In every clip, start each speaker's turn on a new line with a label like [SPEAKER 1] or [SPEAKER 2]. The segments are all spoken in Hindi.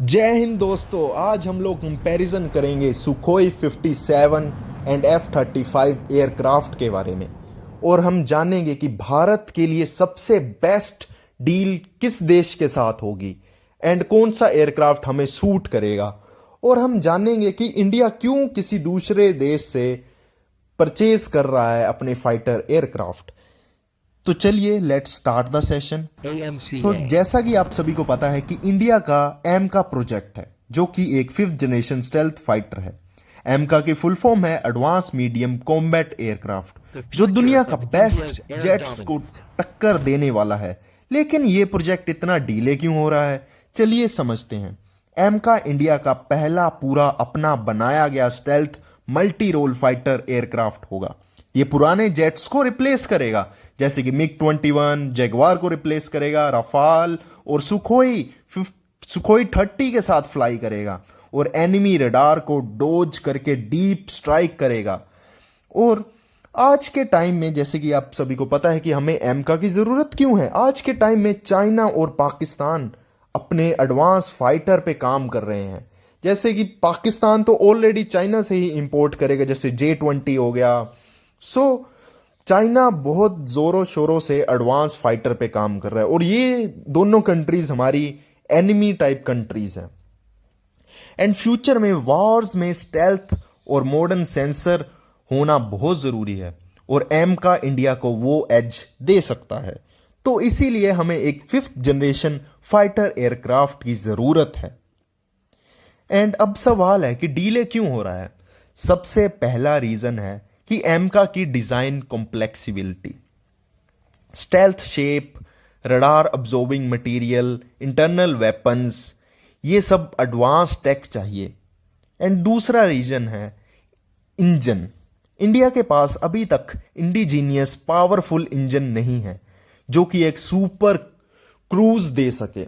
[SPEAKER 1] जय हिंद दोस्तों। आज हम लोग कंपैरिजन करेंगे सुखोई 57 एंड F-35 एयरक्राफ्ट के बारे में और हम जानेंगे कि भारत के लिए सबसे बेस्ट डील किस देश के साथ होगी एंड कौन सा एयरक्राफ्ट हमें सूट करेगा। और हम जानेंगे कि इंडिया क्यों किसी दूसरे देश से परचेज कर रहा है अपने फाइटर एयरक्राफ्ट। तो चलिए लेट्स स्टार्ट द सेशन। तो
[SPEAKER 2] AMCA
[SPEAKER 1] जैसा कि आप सभी को पता है कि इंडिया का एमका प्रोजेक्ट है जो कि एक 5th जनरेशन स्टेल्थ फाइटर है। एमका की फुल फॉर्म है एडवांस मीडियम कॉम्बैट एयरक्राफ्ट, जो दुनिया का बेस्ट जेट्स को टक्कर देने वाला है। लेकिन ये प्रोजेक्ट इतना डीले क्यों हो रहा है, चलिए समझते हैं। एमका इंडिया का पहला पूरा अपना बनाया गया stealth multi role fighter aircraft होगा। ये पुराने जेट्स को रिप्लेस करेगा, जैसे कि मिग 21 जैगवार को रिप्लेस करेगा, राफाल और सुखोई 30 के साथ फ्लाई करेगा और एनिमी रडार को डोज करके डीप स्ट्राइक करेगा। और आज के टाइम में जैसे कि आप सभी को पता है कि हमें एमका की ज़रूरत क्यों है। आज के टाइम में चाइना और पाकिस्तान अपने एडवांस फाइटर पे काम कर रहे हैं। जैसे कि पाकिस्तान तो ऑलरेडी चाइना से ही इंपोर्ट करेगा, जैसे J-20 हो गया। चाइना बहुत ज़ोरों शोरों से एडवांस फाइटर पे काम कर रहा है और ये दोनों कंट्रीज़ हमारी एनिमी टाइप कंट्रीज़ हैं। एंड फ्यूचर में वॉर्स में स्टेल्थ और मॉडर्न सेंसर होना बहुत ज़रूरी है और एम का इंडिया को वो एज दे सकता है। तो इसीलिए हमें एक 5th जनरेशन फाइटर एयरक्राफ्ट की ज़रूरत है। एंड अब सवाल है कि डीले क्यों हो रहा है। सबसे पहला रीज़न है कि एमका की design complexibility, stealth shape, radar absorbing material, internal weapons, ये सब एडवांस टेक चाहिए। एंड दूसरा रीजन है इंजन। इंडिया के पास अभी तक इंडिजीनियस पावरफुल इंजन नहीं है जो कि एक सुपर क्रूज दे सके।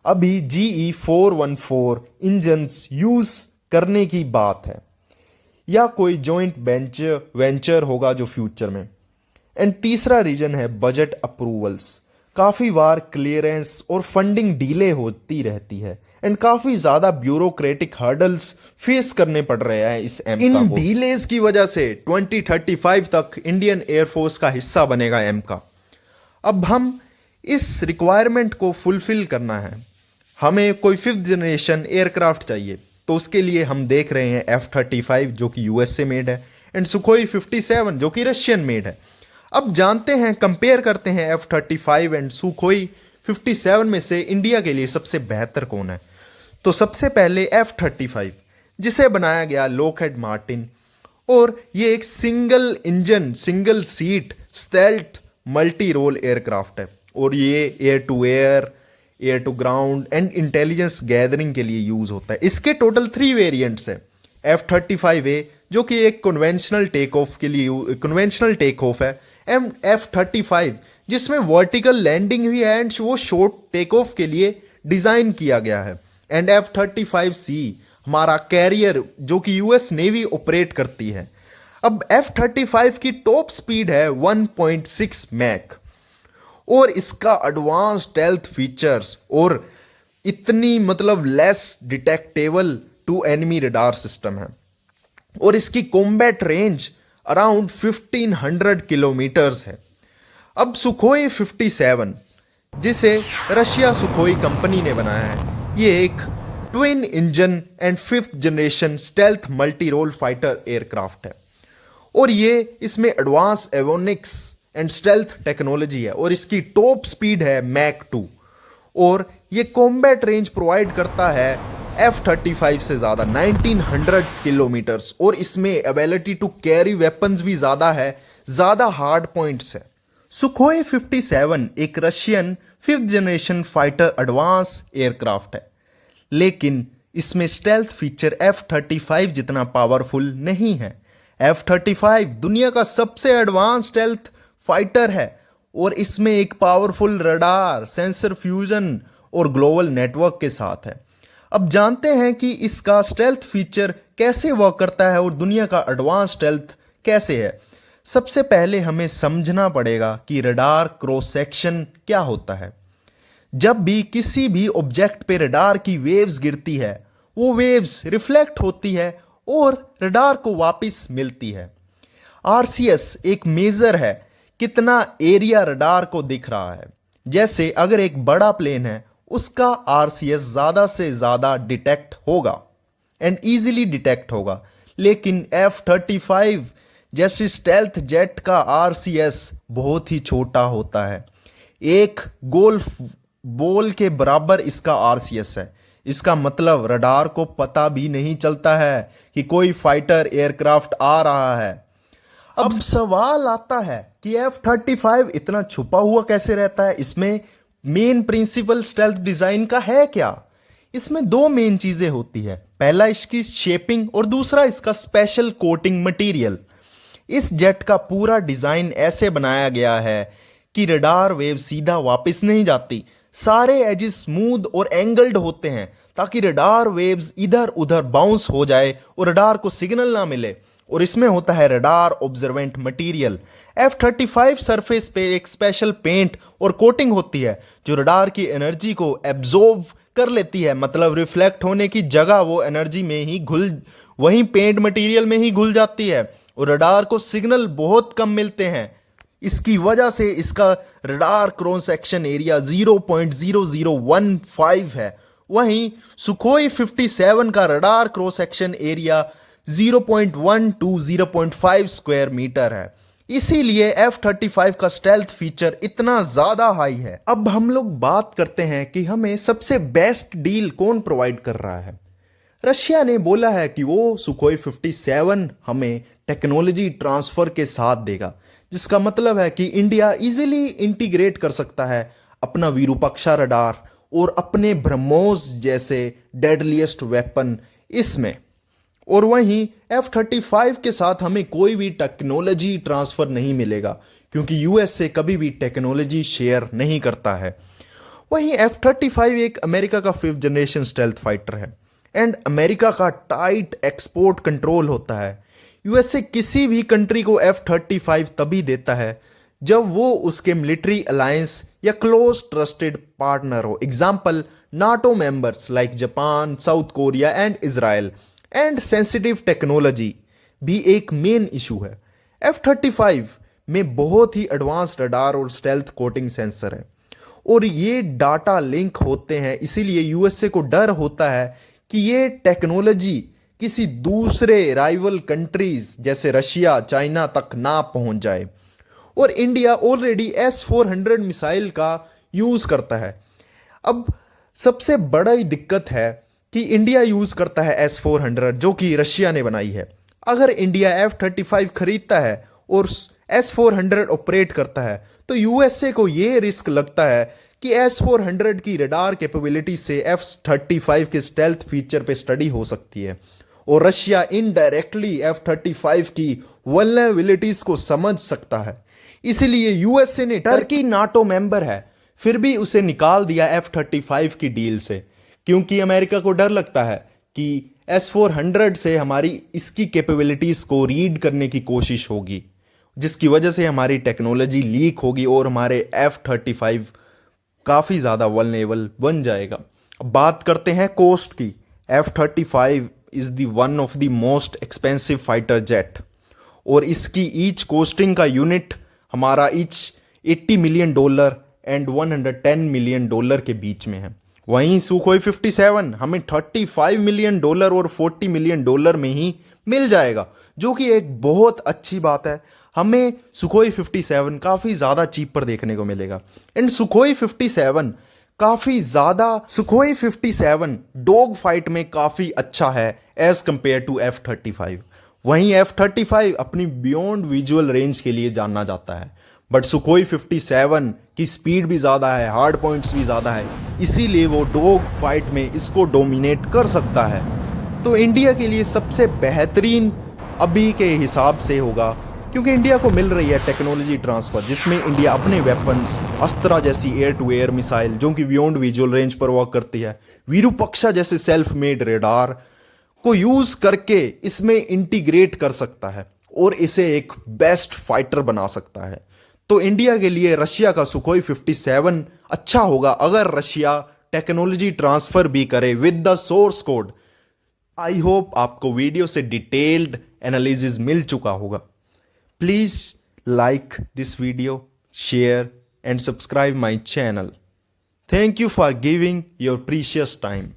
[SPEAKER 1] अभी GE414 इंजन्स यूज करने की बात है या कोई जॉइंट वेंचर होगा जो फ्यूचर में। एंड तीसरा रीजन है बजट अप्रूवल्स। काफ़ी बार क्लियरेंस और फंडिंग डिले होती रहती है एंड काफ़ी ज़्यादा ब्यूरोक्रेटिक हर्डल्स फेस करने पड़ रहे हैं इस एमका को। इन डिलेज की वजह से 2035 तक इंडियन एयरफोर्स का हिस्सा बनेगा एमका। अब हम इस रिक्वायरमेंट को फुलफिल करना है, हमें कोई 5th जनरेशन एयरक्राफ्ट चाहिए। तो उसके लिए हम देख रहे हैं F-35 जो कि USA मेड है एंड सुखोई 57 जो कि रशियन मेड है। अब जानते हैं, कंपेयर करते हैं F-35 एंड सुखोई 57 में से इंडिया के लिए सबसे बेहतर कौन है। तो सबसे पहले F-35 जिसे बनाया गया लॉकहीड मार्टिन, और ये एक single engine single seat stealth multi role aircraft है और ये air to ground and intelligence gathering के लिए यूज होता है। इसके टोटल 3 वेरिएंट्स हैं। F-35A जो कि एक कन्वेंशनल टेक ऑफ है, एंड F-35 जिसमें वर्टिकल लैंडिंग भी है एंड वो शॉर्ट टेक ऑफ के लिए डिजाइन किया गया है। एंड F-35C हमारा कैरियर जो कि US नेवी ऑपरेट करती है। अब F-35 की टॉप स्पीड है 1.6 मैक और इसका एडवांस स्टेल्थ फीचर्स और इतनी less detectable to enemy radar system है और इसकी कॉम्बैट रेंज अराउंड 1500 किलोमीटर्स है। अब सुखोई 57 जिसे रशिया सुखोई कंपनी ने बनाया है, ये एक twin engine and 5th generation stealth multi role fighter aircraft है और ये इसमें advance avionics and stealth technology है और इसकी टॉप स्पीड है मैक 2 और ये कॉम्बैट रेंज प्रोवाइड करता है F-35 से ज़्यादा 1900 किलोमीटर्स और इसमें एबिलिटी टू कैरी वेपन्स भी ज़्यादा है, ज़्यादा हार्ड पॉइंट्स है। सुखोई 57 एक Russian 5th generation fighter advance aircraft है, लेकिन इसमें स्टेल्थ फीचर F-35 जितना पावरफुल नहीं है। F-35 दुनिया का सबसे एडवांस स्टेल्थ फाइटर है और इसमें एक पावरफुल रडार, सेंसर फ्यूजन और ग्लोबल नेटवर्क के साथ है। अब जानते हैं कि इसका स्टेल्थ फीचर कैसे वर्क करता है और दुनिया का एडवांस स्टेल्थ कैसे है। सबसे पहले हमें समझना पड़ेगा कि रडार क्रॉस सेक्शन क्या होता है। जब भी किसी भी ऑब्जेक्ट पे रडार की वेव्स गिरती है, वो वेव्स रिफ्लेक्ट होती है और रडार को वापस मिलती है। आरसीएस एक मेजर है कितना एरिया रडार को दिख रहा है। जैसे अगर एक बड़ा प्लेन है, उसका आरसीएस ज़्यादा से ज़्यादा डिटेक्ट होगा एंड ईजिली डिटेक्ट होगा, लेकिन F-35 जैसे स्टेल्थ जेट का आरसीएस बहुत ही छोटा होता है। एक गोल्फ बॉल के बराबर इसका आरसीएस है। इसका मतलब रडार को पता भी नहीं चलता है कि कोई फाइटर एयरक्राफ्ट आ रहा है। अब सवाल आता है कि F-35 इतना छुपा हुआ कैसे रहता है? इसमें मेन प्रिंसिपल स्टेल्थ डिजाइन का है क्या? इसमें दो मेन चीजें होती है। पहला इसकी शेपिंग और दूसरा इसका स्पेशल कोटिंग मटेरियल। इस जेट का पूरा डिजाइन ऐसे बनाया गया है कि रडार वेव सीधा वापस नहीं जाती। सारे एजेस स्मूथ और एंगल्ड होते हैं ताकि रडार वेव्स इधर उधर बाउंस हो जाए और रडार को सिग्नल ना मिले। और इसमें होता है radar observant material. F-35 surface पे एक स्पेशल पेंट और कोटिंग होती है जो रडार की एनर्जी को एब्जॉर्ब कर लेती है। मतलब रिफ्लेक्ट होने की जगह वो एनर्जी में ही वहीं पेंट मटेरियल में ही घुल जाती है और रडार को सिग्नल बहुत कम मिलते हैं। इसकी वजह से इसका रडार क्रॉस सेक्शन एरिया 0.0015 है। वहीं सुखोई 57 का radar cross section area 0.1 to 0.5 square metre है। इसीलिए F-35 का स्टेल्थ फीचर इतना ज्यादा हाई है। अब हम लोग बात करते हैं कि हमें सबसे बेस्ट डील कौन प्रोवाइड कर रहा है। रशिया ने बोला है कि वो सुखोई 57 हमें टेक्नोलॉजी ट्रांसफर के साथ देगा, जिसका मतलब है कि इंडिया इजीली इंटीग्रेट कर सकता है अपना विरूपाक्षा रडार और अपने ब्रह्मोस जैसे डेडलीस्ट वेपन इसमें। और वहीं F-35 के साथ हमें कोई भी टेक्नोलॉजी ट्रांसफर नहीं मिलेगा क्योंकि यूएस से कभी भी टेक्नोलॉजी शेयर नहीं करता है। वहीं F-35 एक अमेरिका का 5th जनरेशन स्टेल्थ फाइटर है एंड अमेरिका का टाइट एक्सपोर्ट कंट्रोल होता है। यूएसए किसी भी कंट्री को F-35 तभी देता है जब वो उसके मिलिट्री अलायंस या क्लोज ट्रस्टेड पार्टनर हो। Example NATO members like Japan, south Korea and Israel. And sensitive technology भी एक मेन इशू है। F-35 में बहुत ही एडवांस रडार और स्टेल्थ कोटिंग सेंसर है और ये डाटा लिंक होते हैं, इसीलिए यूएसए को डर होता है कि ये टेक्नोलॉजी किसी दूसरे राइवल कंट्रीज जैसे रशिया, चाइना तक ना पहुंच जाए। और इंडिया ऑलरेडी S-400 मिसाइल का यूज करता है। अब सबसे बड़ा ही दिक्कत है कि इंडिया यूज करता है S-400 जो कि रशिया ने बनाई है। अगर इंडिया F-35 खरीदता है और S-400 ऑपरेट करता है तो यूएसए को यह रिस्क लगता है कि S-400 की रडार कैपेबिलिटी से F-35 के स्टेल्थ फीचर पे स्टडी हो सकती है और रशिया इनडायरेक्टली F-35 की वल्नरेबिलिटीज को समझ सकता है। इसलिए यूएसए ने टर्की नाटो मेंबर है फिर भी उसे निकाल दिया F-35 की डील से, क्योंकि अमेरिका को डर लगता है कि S-400 से हमारी इसकी कैपेबिलिटीज को रीड करने की कोशिश होगी, जिसकी वजह से हमारी टेक्नोलॉजी लीक होगी और हमारे F-35 काफ़ी ज़्यादा वल्नरेबल बन जाएगा। अब बात करते हैं कॉस्ट की। F-35 is the one of the most expensive fighter jet और इसकी ईच कॉस्टिंग का यूनिट हमारा ईच $80 मिलियन एंड $110 मिलियन के बीच में है। वहीं सुखोई 57 हमें $35 मिलियन और $40 मिलियन में ही मिल जाएगा, जो कि एक बहुत अच्छी बात है। हमें सुखोई 57 काफ़ी ज़्यादा चीप पर देखने को मिलेगा एंड सुखोई 57 डॉग फाइट में काफ़ी अच्छा है एज कंपेयर टू F-35। वहीं F-35 अपनी बियॉन्ड विजुअल रेंज के लिए जाना जाता है, बट सुखोई 57 की स्पीड भी ज़्यादा है, हार्ड पॉइंट्स भी ज़्यादा है, इसीलिए वो डॉग फाइट में इसको डोमिनेट कर सकता है। तो इंडिया के लिए सबसे बेहतरीन अभी के हिसाब से होगा, क्योंकि इंडिया को मिल रही है टेक्नोलॉजी ट्रांसफ़र, जिसमें इंडिया अपने वेपन्स अस्त्रा जैसी एयर टू एयर मिसाइल जो कि बियॉन्ड विजुअल रेंज पर वर्क करती है, विरूपाक्षा जैसे सेल्फ मेड रेडार को यूज़ करके इसमें इंटीग्रेट कर सकता है और इसे एक बेस्ट फाइटर बना सकता है। तो इंडिया के लिए रशिया का सुखोई 57 अच्छा होगा अगर रशिया टेक्नोलॉजी ट्रांसफर भी करे with the source code. I hope आपको वीडियो से डिटेल्ड एनालिसिस मिल चुका होगा। Please like this video, share and subscribe my channel. Thank you for giving your precious time.